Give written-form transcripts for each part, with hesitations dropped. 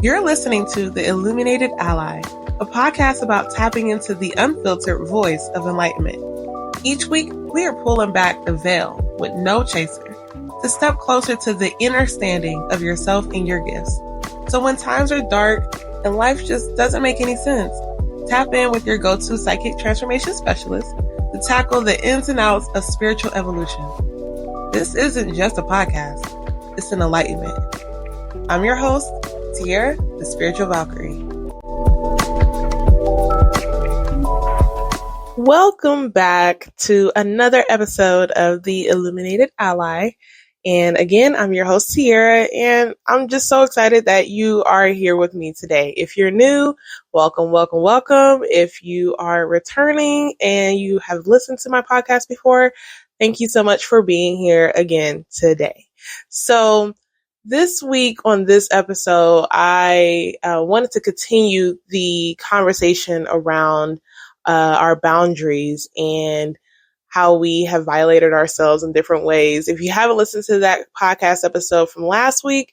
You're listening to The Illuminated Ally, a podcast about tapping into the unfiltered voice of enlightenment. Each week, we are pulling back the veil with no chaser to step closer to the innerstanding of yourself and your gifts. So when times are dark and life just doesn't make any sense, tap in with your go-to psychic transformation specialist to tackle the ins and outs of spiritual evolution. This isn't just a podcast, it's an enlightenment. I'm your host, Teaira, the Spiritual Valkyrie. Welcome back to another episode of The Illuminated Ally. And again, I'm your host, Teaira, and I'm just so excited that you are here with me today. If you're new, welcome, welcome, welcome. If you are returning and you have listened to my podcast before, thank you so much for being here again today. So this week on this episode, I wanted to continue the conversation around our boundaries and how we have violated ourselves in different ways. If you haven't listened to that podcast episode from last week,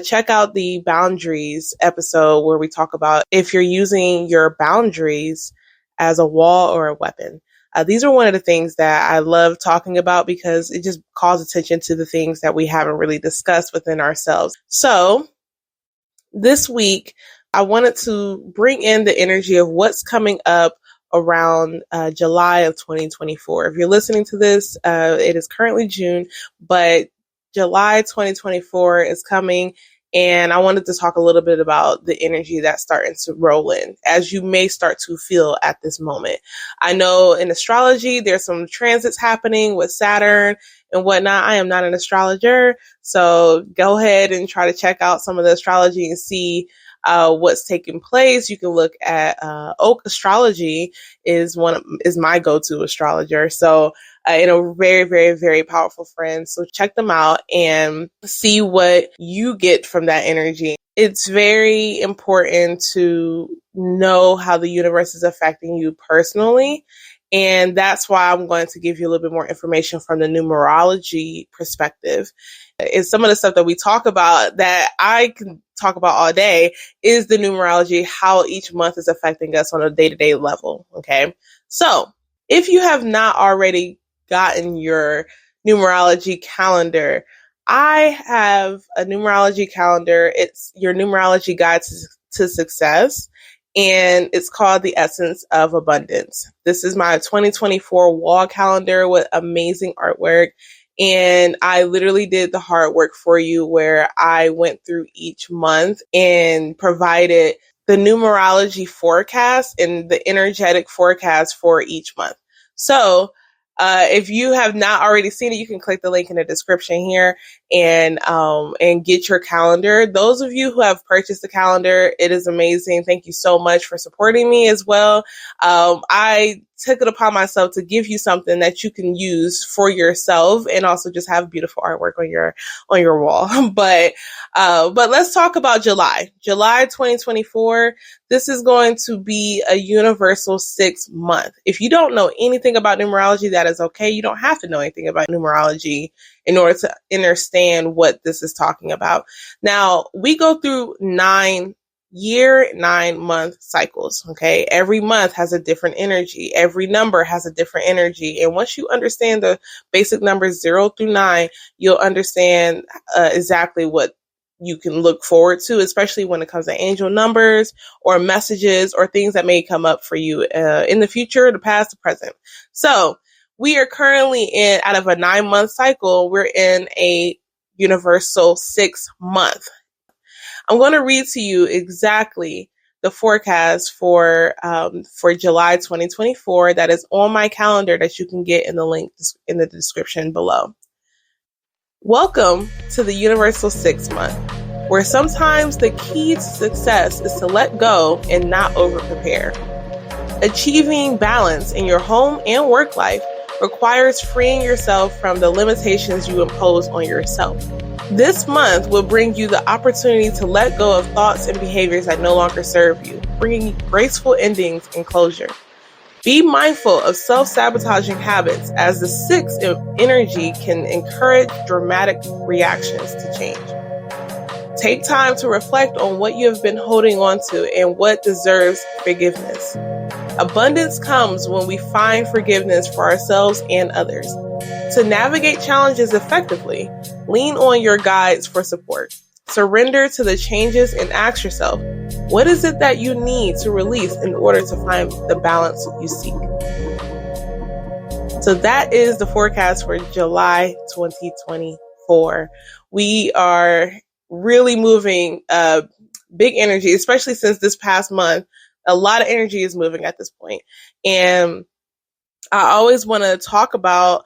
check out the boundaries episode where we talk about if you're using your boundaries as a wall or a weapon. These are one of the things that I love talking about because it just calls attention to the things that we haven't really discussed within ourselves. So this week, I wanted to bring in the energy of what's coming up around July of 2024. If you're listening to this, it is currently June, but July 2024 is coming. And I wanted to talk a little bit about the energy that's starting to roll in, as you may start to feel at this moment. I know in astrology, there's some transits happening with Saturn and whatnot. I am not an astrologer, so go ahead and try to check out some of the astrology and see what's taking place. You can look at Oak Astrology is my go-to astrologer. So very, very, very powerful friends. So check them out and see what you get from that energy. It's very important to know how the universe is affecting you personally. And that's why I'm going to give you a little bit more information from the numerology perspective. It's some of the stuff that we talk about that I can talk about all day is the numerology, how each month is affecting us on a day-to-day level. Okay. So if you have not already gotten your numerology calendar, I have a numerology calendar. It's your numerology guide to success. And it's called The Essence of Abundance. This is my 2024 wall calendar with amazing artwork. And I literally did the hard work for you where I went through each month and provided the numerology forecast and the energetic forecast for each month. So if you have not already seen it, you can click the link in the description here and get your calendar. Those of you who have purchased the calendar, it is amazing. Thank you so much for supporting me as well. I took it upon myself to give you something that you can use for yourself and also just have beautiful artwork on your wall. But let's talk about July 2024. This is going to be a universal 6 month. If you don't know anything about numerology, that is okay. You don't have to know anything about numerology in order to understand what this is talking about. Now, we go through 9 month cycles. Okay. Every month has a different energy. Every number has a different energy. And once you understand the basic numbers 0 through 9, you'll understand exactly what you can look forward to, especially when it comes to angel numbers or messages or things that may come up for you in the future, the past, the present. So we are currently out of a 9-month cycle, we're in a universal 6 month. I'm going to read to you exactly the forecast for July 2024 that is on my calendar that you can get in the link in the description below. Welcome to the universal 6 month, where sometimes the key to success is to let go and not over-prepare. Achieving balance in your home and work life requires freeing yourself from the limitations you impose on yourself. This month will bring you the opportunity to let go of thoughts and behaviors that no longer serve you, bringing graceful endings and closure. Be mindful of self-sabotaging habits, as the 6th energy can encourage dramatic reactions to change. Take time to reflect on what you have been holding on to and what deserves forgiveness. Abundance comes when we find forgiveness for ourselves and others. To navigate challenges effectively, lean on your guides for support. Surrender to the changes and ask yourself, what is it that you need to release in order to find the balance you seek? So that is the forecast for July 2024. We are really moving big energy, especially since this past month. A lot of energy is moving at this point. And I always want to talk about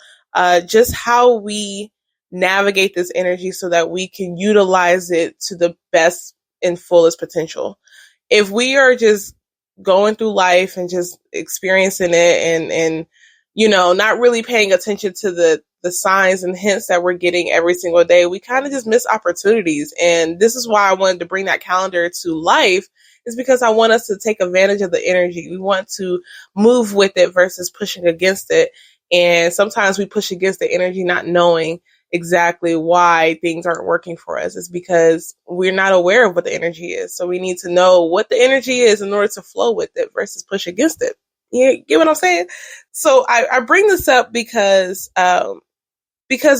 just how we navigate this energy so that we can utilize it to the best and fullest potential. If we are just going through life and just experiencing it and not really paying attention to the signs and hints that we're getting every single day, we kind of just miss opportunities. And this is why I wanted to bring that calendar to life, is because I want us to take advantage of the energy. We want to move with it versus pushing against it. And sometimes we push against the energy not knowing exactly why things aren't working for us. It's because we're not aware of what the energy is. So we need to know what the energy is in order to flow with it versus push against it. You get what I'm saying? So I bring this up because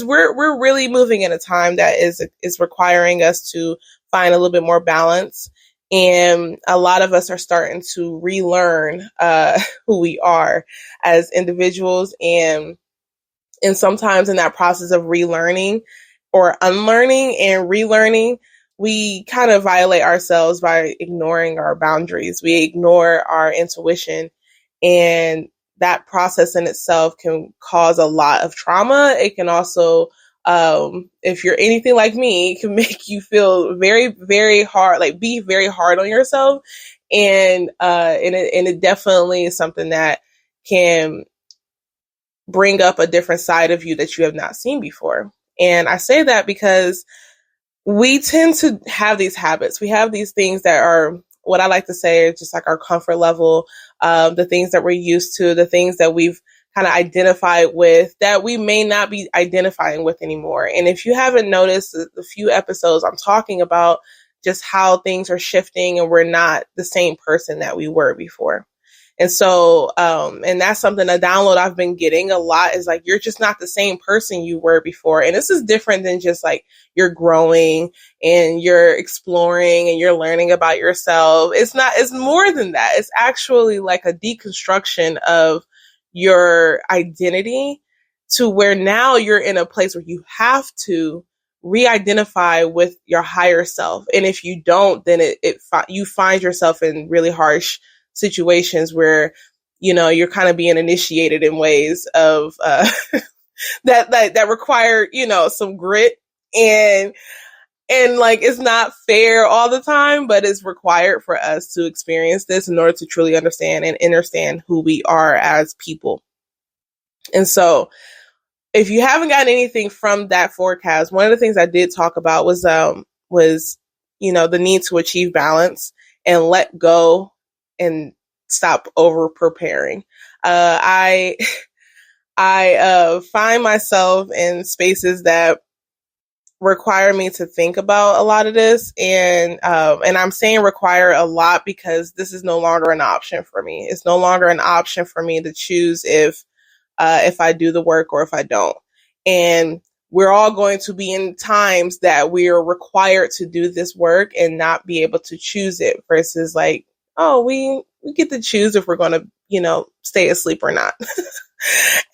we're really moving in a time that is requiring us to find a little bit more balance. And a lot of us are starting to relearn who we are as individuals. And sometimes in that process of relearning or unlearning and relearning, we kind of violate ourselves by ignoring our boundaries. We ignore our intuition. And that process in itself can cause a lot of trauma. It can also, if you're anything like me, it can make you feel very, very hard, like be very hard on yourself. And it definitely is something that can bring up a different side of you that you have not seen before. And I say that because we tend to have these habits. We have these things that are what I like to say is just like our comfort level, the things that we're used to, the things that we've kind of identified with that we may not be identifying with anymore. And if you haven't noticed the few episodes, I'm talking about just how things are shifting and we're not the same person that we were before. And so, and that's something, a download I've been getting a lot is like, you're just not the same person you were before. And this is different than just like you're growing and you're exploring and you're learning about yourself. It's more than that. It's actually like a deconstruction of your identity to where now you're in a place where you have to re-identify with your higher self. And if you don't, then you find yourself in really harsh situations where, you're kind of being initiated in ways of, that require, some grit and like, it's not fair all the time, but it's required for us to experience this in order to truly understand and understand who we are as people. And so if you haven't gotten anything from that forecast, one of the things I did talk about was the need to achieve balance and let go and stop over preparing. I find myself in spaces that require me to think about a lot of this. And I'm saying require a lot because this is no longer an option for me. It's no longer an option for me to choose if I do the work or if I don't. And we're all going to be in times that we are required to do this work and not be able to choose it versus like, oh, we get to choose if we're going to, stay asleep or not. And,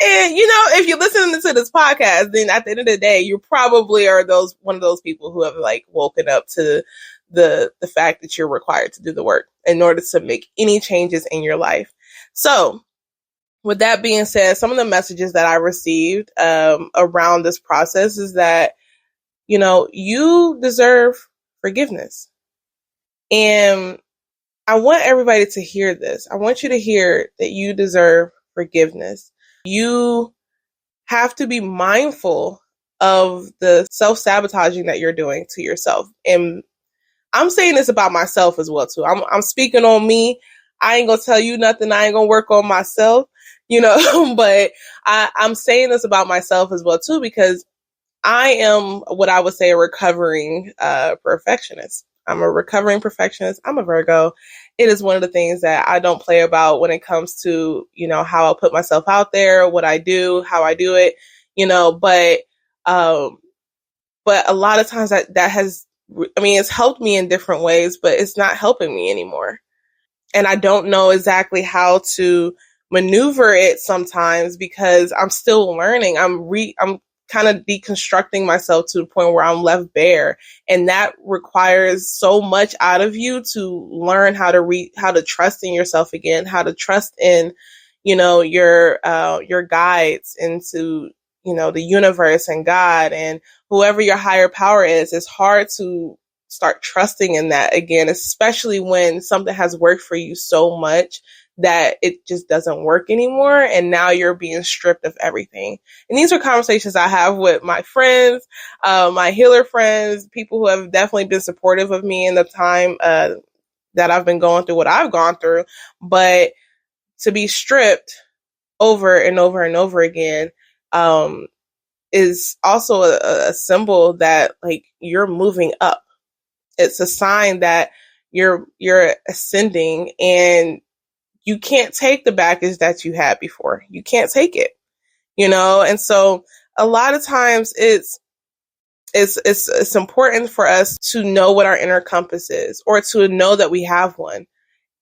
if you're listening to this podcast, then at the end of the day, you probably are one of those people who have like woken up to the fact that you're required to do the work in order to make any changes in your life. So with that being said, some of the messages that I received around this process is that, you deserve forgiveness. And I want everybody to hear this. I want you to hear that you deserve forgiveness. You have to be mindful of the self-sabotaging that you're doing to yourself. And I'm saying this about myself as well, too. I'm speaking on me. I ain't going to tell you nothing. I ain't going to work on myself, but I'm saying this about myself as well, too, because I am what I would say a recovering perfectionist. I'm a recovering perfectionist. I'm a Virgo. It is one of the things that I don't play about when it comes to, how I put myself out there, what I do, how I do it, um, but a lot of times that has, it's helped me in different ways, but it's not helping me anymore. And I don't know exactly how to maneuver it sometimes because I'm still learning. I'm kind of deconstructing myself to the point where I'm left bare. And that requires so much out of you to learn how to trust in yourself again, how to trust in, your guides into, the universe and God and whoever your higher power is. It's hard to start trusting in that again, especially when something has worked for you so much that it just doesn't work anymore. And now you're being stripped of everything. And these are conversations I have with my friends, my healer friends, people who have definitely been supportive of me in the time that I've been going through what I've gone through. But to be stripped over and over and over again, is also a symbol that like you're moving up. It's a sign that you're ascending and you can't take the baggage that you had before. You can't take it, And so a lot of times it's important for us to know what our inner compass is or to know that we have one.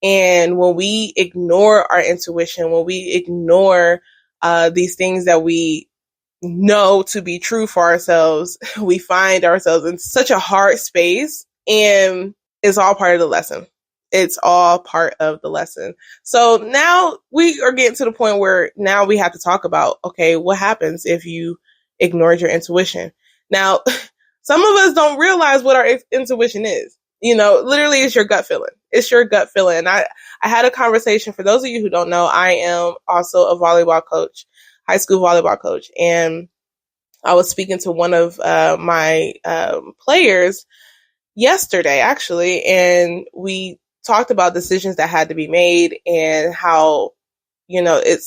And when we ignore our intuition, when we ignore these things that we know to be true for ourselves, we find ourselves in such a hard space, and it's all part of the lesson. It's all part of the lesson. So now we are getting to the point where now we have to talk about, okay, what happens if you ignored your intuition? Now, some of us don't realize what our intuition is. Literally it's your gut feeling. It's your gut feeling. And I had a conversation, for those of you who don't know, I am also a volleyball coach, high school volleyball coach. And I was speaking to one of my players yesterday, actually, and we talked about decisions that had to be made and how, it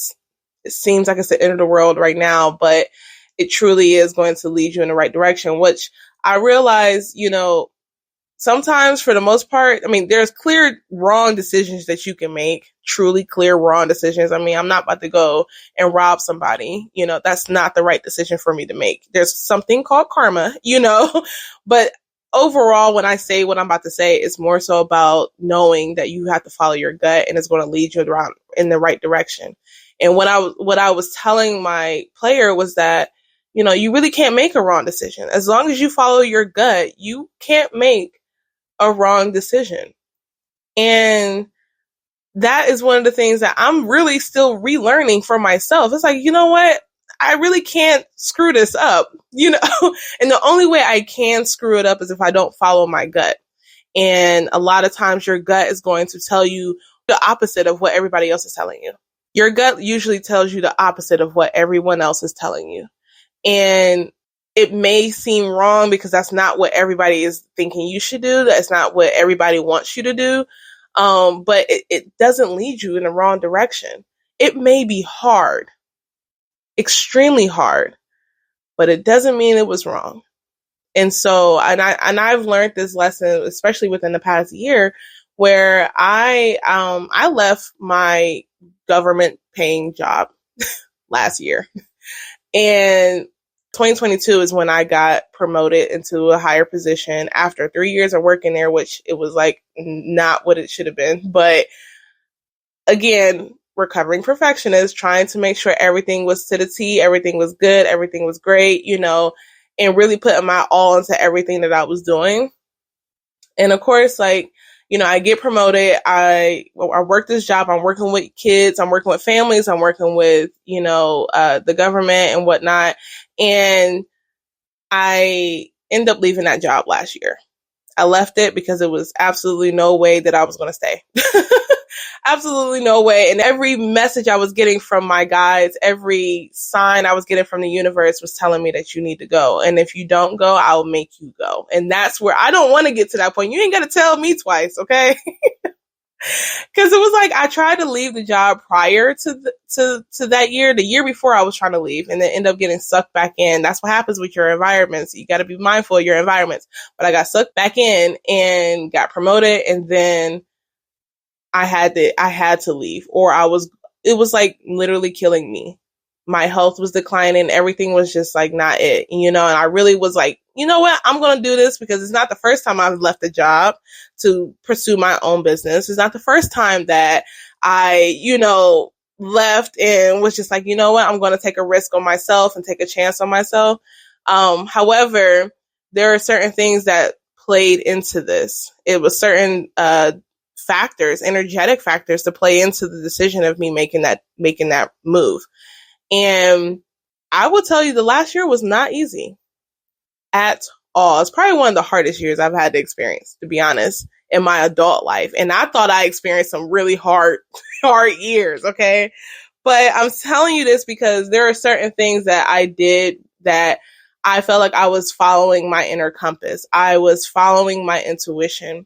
seems like it's the end of the world right now, but it truly is going to lead you in the right direction, which I realize, sometimes for the most part, there's clear wrong decisions that you can make, truly clear wrong decisions. I'm not about to go and rob somebody. That's not the right decision for me to make. There's something called karma, but overall, when I say what I'm about to say, it's more so about knowing that you have to follow your gut and it's going to lead you around in the right direction. And what I was telling my player was that, you really can't make a wrong decision. As long as you follow your gut, you can't make a wrong decision. And that is one of the things that I'm really still relearning for myself. It's like, you know what? I really can't screw this up, and the only way I can screw it up is if I don't follow my gut. And a lot of times your gut is going to tell you the opposite of what everybody else is telling you. Your gut usually tells you the opposite of what everyone else is telling you. And it may seem wrong because that's not what everybody is thinking you should do. That's not what everybody wants you to do. But it doesn't lead you in the wrong direction. It may be hard, extremely hard, but it doesn't mean it was wrong. And so, I've learned this lesson, especially within the past year, where I left my government paying job last year, and 2022 is when I got promoted into a higher position after 3 years of working there, which it was like not what it should have been. But again, recovering perfectionist, trying to make sure everything was to the T, everything was good, everything was great, and really putting my all into everything that I was doing. And of course, I get promoted. I work this job. I'm working with kids. I'm working with families. I'm working with, the government and whatnot. And I end up leaving that job last year. I left it because it was absolutely no way that I was going to stay. Absolutely no way. And every message I was getting from my guides, every sign I was getting from the universe was telling me that you need to go. And if you don't go, I'll make you go. And that's where I don't want to get to that point. You ain't got to tell me twice, okay? Because it was like I tried to leave the job prior to that year. The year before I was trying to leave and then end up getting sucked back in. That's what happens with your environments. You got to be mindful of your environments. But I got sucked back in and got promoted, and then I had to leave, or it was like literally killing me. My health was declining. Everything was just like not it, and I really was like, you know what? I'm going to do this because it's not the first time I've left a job to pursue my own business. It's not the first time that I, left and was just like, you know what? I'm going to take a risk on myself and take a chance on myself. However, there are certain things that played into this. It was certain, factors, energetic factors to play into the decision of me making that move. And I will tell you, the last year was not easy at all. It's probably one of the hardest years I've had to experience, to be honest, in my adult life. And I thought I experienced some really hard years. Okay. But I'm telling you this because there are certain things that I did that I felt like I was following my inner compass. I was following my intuition.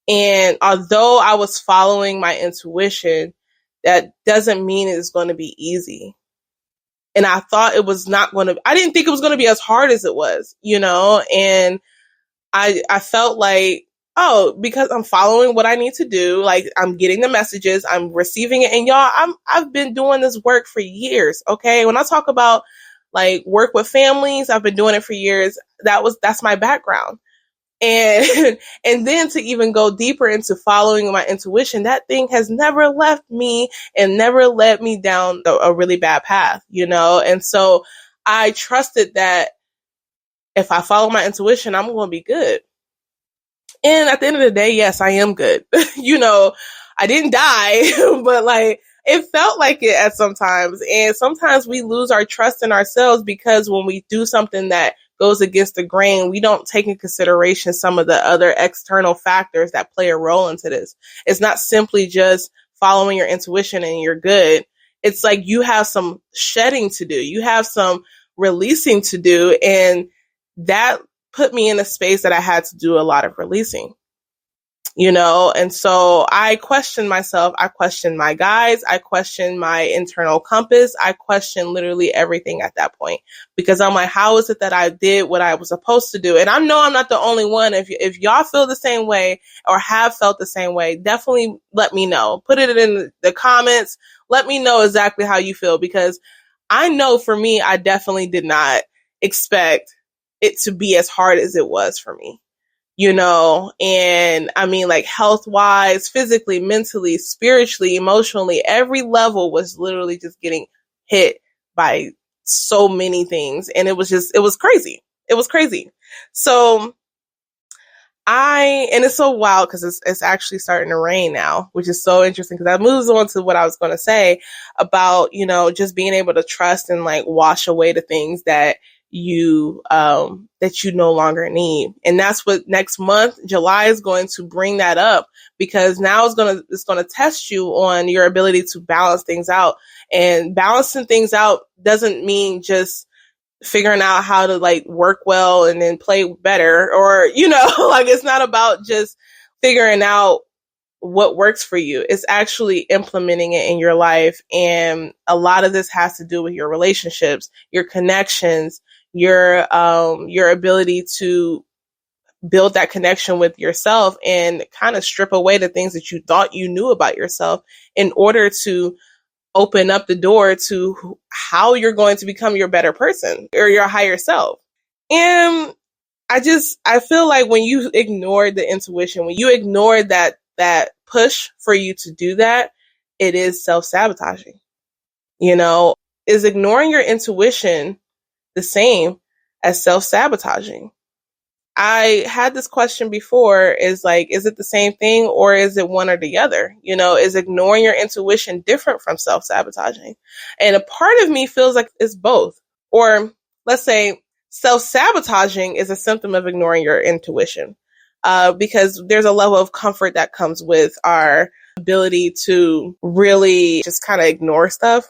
And although I was following my intuition, that doesn't mean it's going to be easy. And I thought it was I didn't think it was going to be as hard as it was, and I felt like, oh, because I'm following what I need to do, like I'm getting the messages, I'm receiving it. And y'all, I've been doing this work for years. Okay. When I talk about like work with families, I've been doing it for years. That's my background. And and then to even go deeper into following my intuition, that thing has never left me and never led me down a really bad path, And so I trusted that if I follow my intuition, I'm going to be good. And at the end of the day, yes, I am good. I didn't die, but like it felt like it at sometimes. And sometimes we lose our trust in ourselves because when we do something that goes against the grain, we don't take in consideration some of the other external factors that play a role into this. It's not simply just following your intuition and you're good. It's like you have some shedding to do. You have some releasing to do. And that put me in a space that I had to do a lot of releasing. And so I questioned myself. I questioned my guides. I questioned my internal compass. I questioned literally everything at that point because I'm like, how is it that I did what I was supposed to do? And I know I'm not the only one. If y'all feel the same way or have felt the same way, definitely let me know. Put it in the comments. Let me know exactly how you feel because I know for me, I definitely did not expect it to be as hard as it was for me. And I mean, like health wise, physically, mentally, spiritually, emotionally, every level was literally just getting hit by so many things. And it was crazy. It was crazy. So and it's so wild because it's actually starting to rain now, which is so interesting because that moves on to what I was going to say about, just being able to trust and like wash away the things that you no longer need. And that's what next month, July, is going to bring that up because now it's going to test you on your ability to balance things out. And balancing things out doesn't mean just figuring out how to like work well and then play better or, like it's not about just figuring out what works for you. It's actually implementing it in your life. And a lot of this has to do with your relationships, your connections, your ability to build that connection with yourself and kind of strip away the things that you thought you knew about yourself in order to open up the door to how you're going to become your better person or your higher self. And I feel like when you ignore the intuition, when you ignore that push for you to do that, it is self-sabotaging. Is ignoring your intuition the same as self-sabotaging? I had this question before is it the same thing or is it one or the other? Is ignoring your intuition different from self-sabotaging? And a part of me feels like it's both. Or let's say self-sabotaging is a symptom of ignoring your intuition. Because there's a level of comfort that comes with our ability to really just kind of ignore stuff.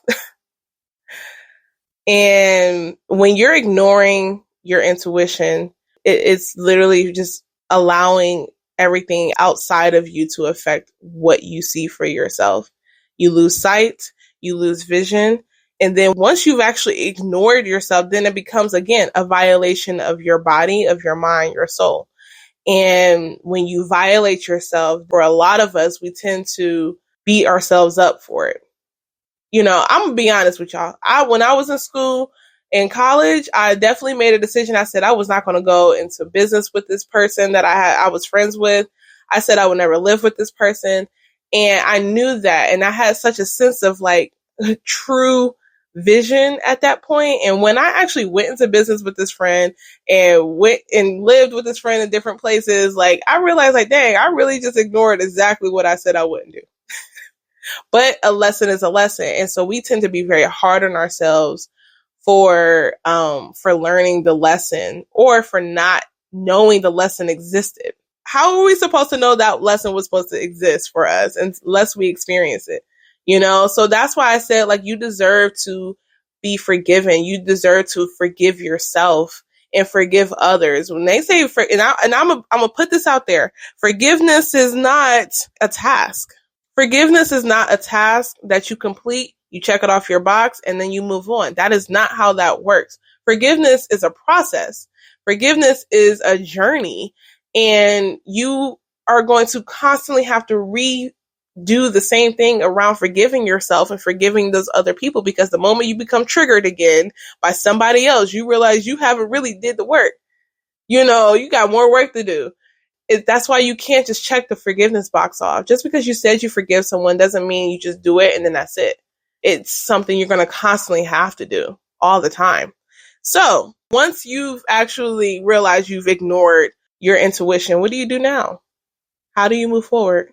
And when you're ignoring your intuition, it's literally just allowing everything outside of you to affect what you see for yourself. You lose sight, you lose vision. And then once you've actually ignored yourself, then it becomes, again, a violation of your body, of your mind, your soul. And when you violate yourself, for a lot of us, we tend to beat ourselves up for it. I'm gonna be honest with y'all. When I was in school, in college, I definitely made a decision. I said I was not going to go into business with this person that I was friends with. I said I would never live with this person. And I knew that. And I had such a sense of like true vision at that point. And when I actually went into business with this friend and went and lived with this friend in different places, like I realized like, dang, I really just ignored exactly what I said I wouldn't do. But a lesson is a lesson. And so we tend to be very hard on ourselves for learning the lesson or for not knowing the lesson existed. How are we supposed to know that lesson was supposed to exist for us unless we experience it? So that's why I said, like, you deserve to be forgiven. You deserve to forgive yourself and forgive others. When they say, I'm gonna put this out there. Forgiveness is not a task. Forgiveness is not a task that you complete, you check it off your box, and then you move on. That is not how that works. Forgiveness is a process. Forgiveness is a journey, and you are going to constantly have to redo the same thing around forgiving yourself and forgiving those other people, because the moment you become triggered again by somebody else, you realize you haven't really did the work. You got more work to do. That's why you can't just check the forgiveness box off. Just because you said you forgive someone doesn't mean you just do it and then that's it. It's something you're going to constantly have to do all the time. So once you've actually realized you've ignored your intuition, what do you do now? How do you move forward?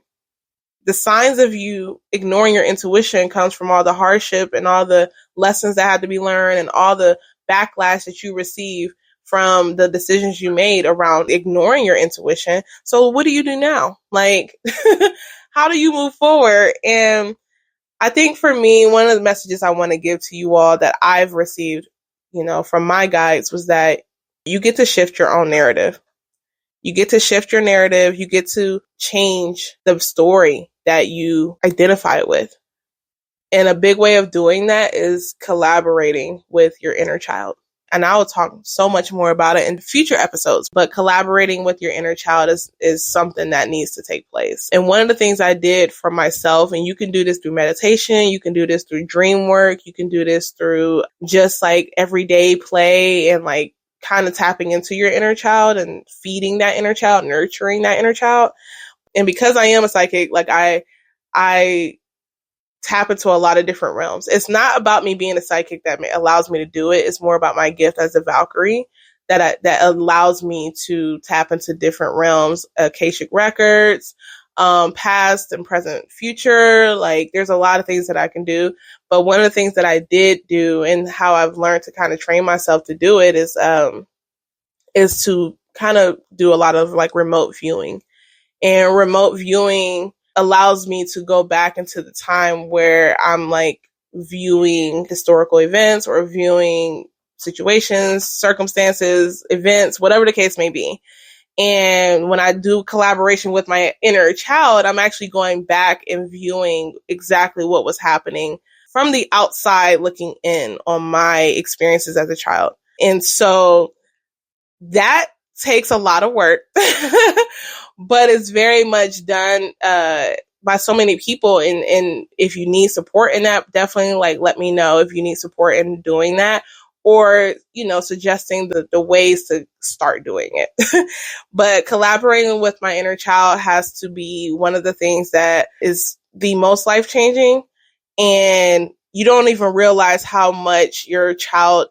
The signs of you ignoring your intuition comes from all the hardship and all the lessons that had to be learned and all the backlash that you receive from the decisions you made around ignoring your intuition. So what do you do now? Like, how do you move forward? And I think for me, one of the messages I want to give to you all that I've received, from my guides was that you get to shift your own narrative. You get to shift your narrative. You get to change the story that you identify with. And a big way of doing that is collaborating with your inner child. And I will talk so much more about it in future episodes, but collaborating with your inner child is something that needs to take place. And one of the things I did for myself, and you can do this through meditation, you can do this through dream work, you can do this through just like everyday play and like kind of tapping into your inner child and feeding that inner child, nurturing that inner child. And because I am a psychic, like I tap into a lot of different realms. It's not about me being a psychic that allows me to do it. It's more about my gift as a Valkyrie that allows me to tap into different realms, Akashic records, past and present, future. Like there's a lot of things that I can do. But one of the things that I did do and how I've learned to kind of train myself to do it is to kind of do a lot of like remote viewing. And remote viewing allows me to go back into the time where I'm like viewing historical events or viewing situations, circumstances, events, whatever the case may be. And when I do collaboration with my inner child, I'm actually going back and viewing exactly what was happening from the outside looking in on my experiences as a child. And so that takes a lot of work, but it's very much done by so many people. And if you need support in that, definitely like let me know if you need support in doing that, or suggesting the ways to start doing it. But collaborating with my inner child has to be one of the things that is the most life-changing, and you don't even realize how much your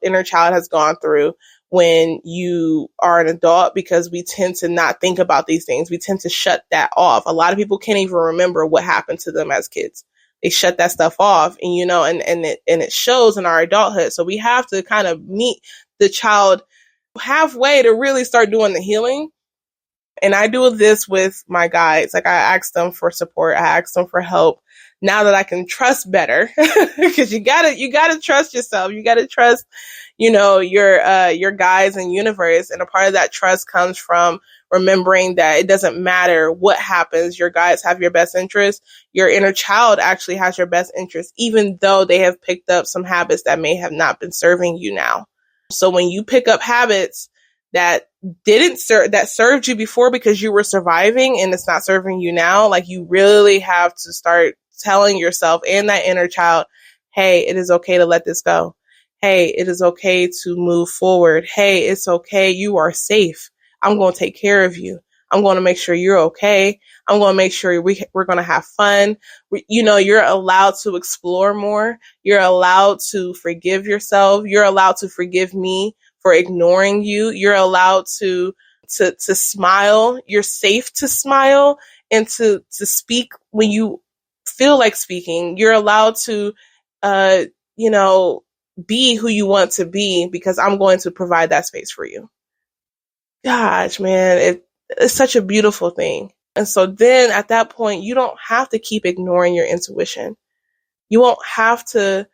inner child has gone through when you are an adult, because we tend to not think about these things. We tend to shut that off. A lot of people can't even remember what happened to them as kids. They shut that stuff off, and it shows in our adulthood. So we have to kind of meet the child halfway to really start doing the healing. And I do this with my guides. Like I ask them for support. I ask them for help now that I can trust better, because you gotta trust yourself. You gotta trust, your guides and universe. And a part of that trust comes from remembering that it doesn't matter what happens. Your guides have your best interest. Your inner child actually has your best interest, even though they have picked up some habits that may have not been serving you now. So when you pick up habits that that served you before because you were surviving and it's not serving you now, like, you really have to start telling yourself and that inner child, hey, it is okay to let this go. Hey, it is okay to move forward. Hey, it's okay. You are safe. I'm going to take care of you. I'm going to make sure you're okay. I'm going to make sure we're going to have fun. You're allowed to explore more. You're allowed to forgive yourself. You're allowed to forgive me for ignoring you. You're allowed to smile. You're safe to smile and to speak when you feel like speaking. You're allowed to, be who you want to be, because I'm going to provide that space for you. Gosh, man, it's such a beautiful thing. And so then at that point, you don't have to keep ignoring your intuition. You won't have to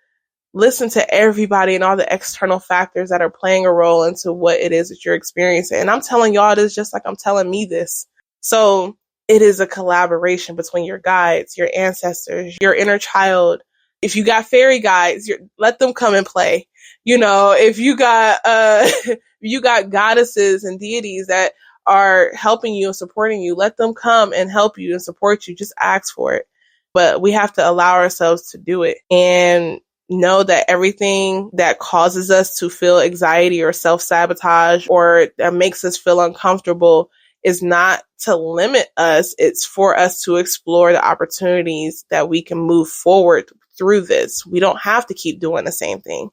listen to everybody and all the external factors that are playing a role into what it is that you're experiencing. And I'm telling y'all this just like I'm telling me this. So it is a collaboration between your guides, your ancestors, your inner child. If you got fairy guides, let them come and play. If you got goddesses and deities that are helping you and supporting you, let them come and help you and support you. Just ask for it. But we have to allow ourselves to do it and know that everything that causes us to feel anxiety or self-sabotage or that makes us feel uncomfortable is not to limit us. It's for us to explore the opportunities that we can move forward through this. We don't have to keep doing the same thing.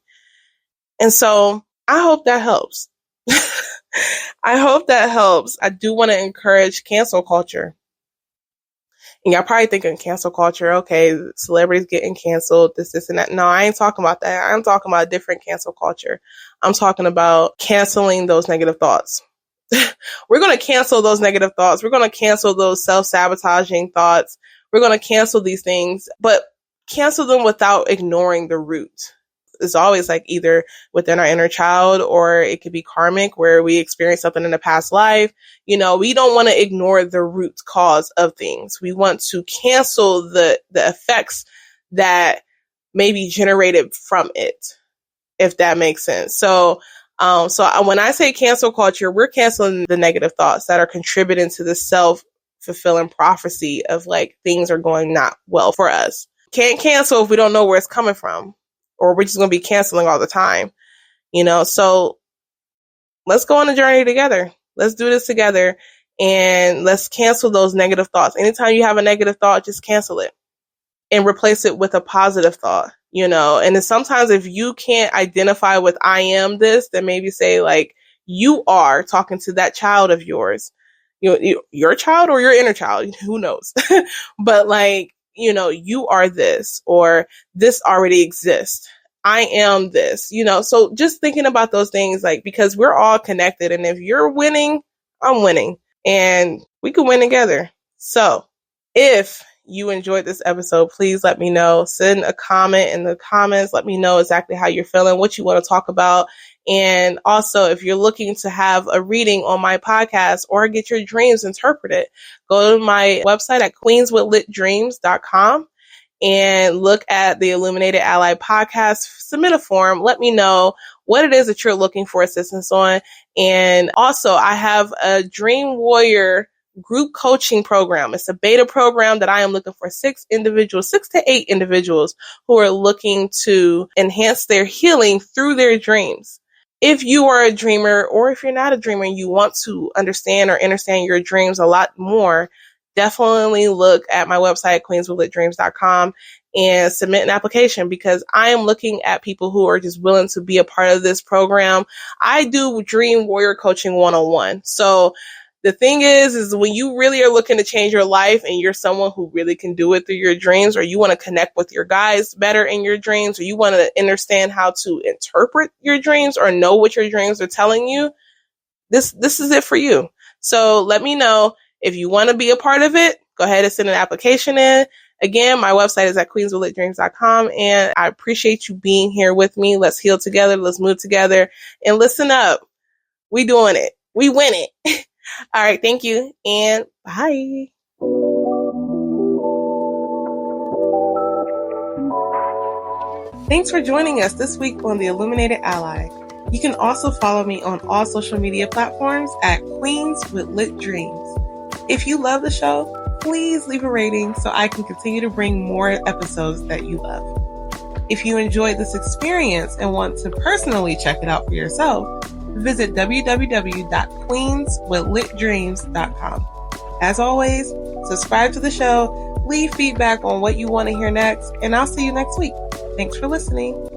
And so I hope that helps. I hope that helps. I do want to encourage cancel culture. And y'all probably thinking cancel culture, okay, celebrities getting canceled, this and that. No, I ain't talking about that. I'm talking about a different cancel culture. I'm talking about canceling those negative thoughts. We're going to cancel those negative thoughts. We're going to cancel those self-sabotaging thoughts. We're going to cancel these things, but cancel them without ignoring the root. It's always like either within our inner child or it could be karmic where we experienced something in a past life. We don't want to ignore the root cause of things. We want to cancel the effects that may be generated from it, if that makes sense. So when I say cancel culture, we're canceling the negative thoughts that are contributing to the self-fulfilling prophecy of like things are going not well for us. Can't cancel if we don't know where it's coming from, or we're just going to be canceling all the time, so let's go on a journey together. Let's do this together and let's cancel those negative thoughts. Anytime you have a negative thought, just cancel it and replace it with a positive thought, and then sometimes if you can't identify with I am this, then maybe say like you are talking to that child of yours, your child or your inner child, who knows, but like, you are this, or this already exists. I am this, so just thinking about those things, like, because we're all connected. And if you're winning, I'm winning and we can win together. So if you enjoyed this episode, please let me know. Send a comment in the comments. Let me know exactly how you're feeling, what you want to talk about. And also, if you're looking to have a reading on my podcast or get your dreams interpreted, go to my website at queenswithlitdreams.com and look at the Illuminated Ally podcast. Submit a form. Let me know what it is that you're looking for assistance on. And also, I have a Dream Warrior group coaching program. It's a beta program that I am looking for 6 to 8 individuals who are looking to enhance their healing through their dreams. If you are a dreamer, or if you're not a dreamer and you want to understand or understand your dreams a lot more, definitely look at my website, queenswithlitdreams.com, and submit an application, because I am looking at people who are just willing to be a part of this program. I do Dream Warrior Coaching 101. So the thing is when you really are looking to change your life and you're someone who really can do it through your dreams, or you want to connect with your guides better in your dreams, or you want to understand how to interpret your dreams or know what your dreams are telling you, this is it for you. So let me know if you want to be a part of it. Go ahead and send an application in. Again, my website is at queenswithlitdreams.com, and I appreciate you being here with me. Let's heal together. Let's move together and listen up. We doing it. We win it. All right. Thank you. And bye. Thanks for joining us this week on the Illuminated Ally. You can also follow me on all social media platforms at Queens with Lit Dreams. If you love the show, please leave a rating so I can continue to bring more episodes that you love. If you enjoyed this experience and want to personally check it out for yourself, visit www.queenswithlitdreams.com. As always, subscribe to the show, leave feedback on what you want to hear next, and I'll see you next week. Thanks for listening.